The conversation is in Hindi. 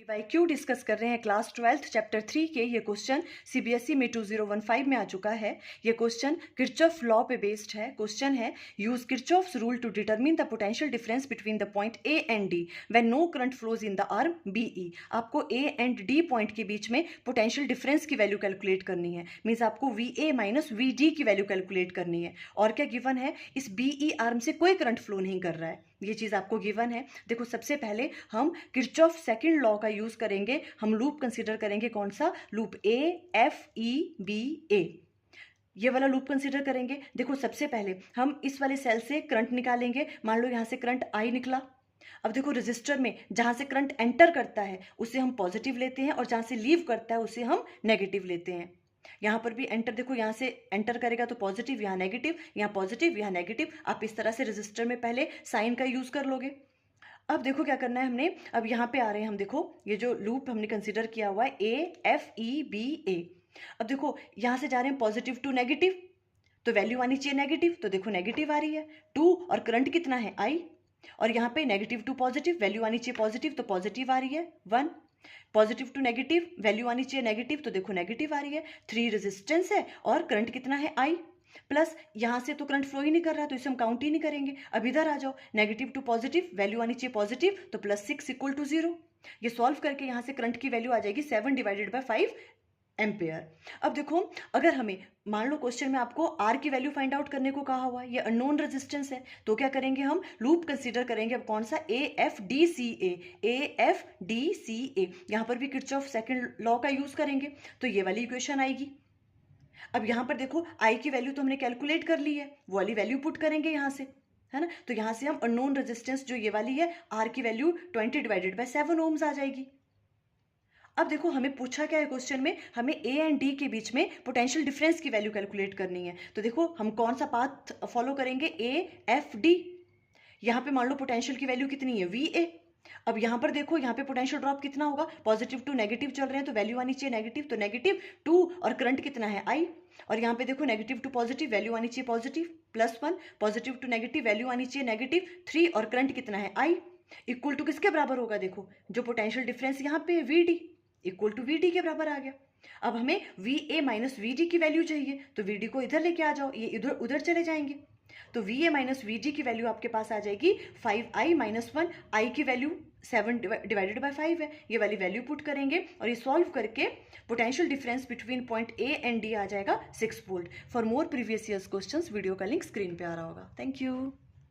बाई क्यू डिस्कस कर रहे हैं क्लास 12th चैप्टर 3 के। ये क्वेश्चन सीबीएसई में 2015 में आ चुका है। ये क्वेश्चन किरचॉफ लॉ पे बेस्ड है। क्वेश्चन है use Kirchhoff's rule to determine the potential difference between the point A and D when no current flows in the arm BE. आपको ए एंड डी पॉइंट के बीच में पोटेंशियल डिफरेंस की वैल्यू कैलकुलेट करनी है। मीन्स आपको V A minus V D की वैल्यू कैलकुलेट करनी है। और क्या गिवन है, इस बीई आर्म से कोई करंट फ्लो नहीं कर रहा है, ये चीज आपको गिवन है। देखो सबसे पहले हम किरचॉफ सेकंड लॉ का यूज करेंगे। हम लूप कंसीडर करेंगे, कौन सा loop, A F E B A, ये वाला लूप कंसीडर करेंगे। देखो सबसे पहले हम इस वाले सेल से करंट निकालेंगे। मान लो यहां से करंट आई निकला। अब देखो रजिस्टर में जहां से करंट एंटर करता है उसे हम पॉजिटिव लेते हैं और जहां से लीव करता है उसे हम नेगेटिव लेते हैं। यहाँ पर भी एंटर, देखो यहाँ से एंटर करेगा तो पॉजिटिव, यहाँ नेगेटिव, यहाँ पॉजिटिव, यहाँ नेगेटिव। आप इस तरह से रजिस्टर में पहले साइन का यूज कर लोगे। अब देखो क्या करना है हमने, अब यहाँ पे आ रहे हैं हम। देखो ये जो लूप हमने कंसीडर किया हुआ है ए एफ ई बी ए। अब देखो यहाँ से जा रहे हैं पॉजिटिव टू नेगेटिव, तो वैल्यू आनी चाहिए नेगेटिव, तो देखो नेगेटिव आ रही है 2, और करंट कितना है आई। और यहाँ पे नेगेटिव टू पॉजिटिव, वैल्यू आनी चाहिए पॉजिटिव, तो पॉजिटिव आ रही है 1। पॉजिटिव टू नेगेटिव, वैल्यू आनी चाहिए नेगेटिव, तो देखो नेगेटिव आ रही है 3। रेजिस्टेंस है और करंट कितना है आई। प्लस यहाँ से तो करंट फ्लो ही नहीं कर रहा है तो इसे हम काउंट ही नहीं करेंगे। अब इधर आ जाओ, नेगेटिव टू पॉजिटिव, वैल्यू आनी चाहिए पॉजिटिव, तो +6 = 0। ये सॉल्व करके यहाँ से करंट की वैल्यू आ जाएगी 7/5 एम्पेयर। अब देखो अगर हमें मान लो क्वेश्चन में आपको आर की वैल्यू फाइंड आउट करने को कहा हुआ है, ये अननोन रेजिस्टेंस है, तो क्या करेंगे हम लूप कंसीडर करेंगे। अब कौन सा, ए एफ डी सी ए, यहाँ पर भी किरचॉफ सेकंड लॉ का यूज करेंगे, तो ये वाली इक्वेशन आएगी। अब यहाँ पर देखो आई की वैल्यू तो हमने कैलकुलेट कर ली है, वो वाली वैल्यू पुट करेंगे यहाँ से, है ना। तो यहाँ से हम अननोन रेजिस्टेंस जो ये वाली है आर की वैल्यू 20/7 ओम्स आ जाएगी। अब देखो हमें पूछा क्या है क्वेश्चन में, हमें ए एंड डी के बीच में पोटेंशियल डिफरेंस की वैल्यू कैलकुलेट करनी है। तो देखो हम कौन सा पाथ फॉलो करेंगे, ए एफ डी। यहाँ पे मान लो पोटेंशियल की वैल्यू कितनी है, वी ए। अब यहाँ पर देखो यहाँ पे पोटेंशियल ड्रॉप कितना होगा, पॉजिटिव टू नेगेटिव चल रहे हैं तो वैल्यू आनी चाहिए नेगेटिव, तो -2, और करंट कितना है आई। और यहाँ पे देखो नेगेटिव टू पॉजिटिव, वैल्यू आनी चाहिए positive, +1, positive to negative, value आनी चाहिए -3, और करंट कितना है आई। इक्वल टू किसके बराबर होगा, देखो जो पोटेंशियल डिफरेंस यहाँ पे V D equal to V D के बराबर आ गया। अब हमें V A minus V D की वैल्यू चाहिए, तो वी डी को इधर लेके आ जाओ, ये इधर उधर चले जाएंगे। तो V A minus V D की वैल्यू आपके पास आ जाएगी 5i - 1। आई की वैल्यू 7/5 है, ये वाली वैल्यू पुट करेंगे और ये सॉल्व करके potential difference between point A and D आ जाएगा 6 volt. For more previous years questions video का लिंक स्क्रीन पे आ रहा होगा। Thank you.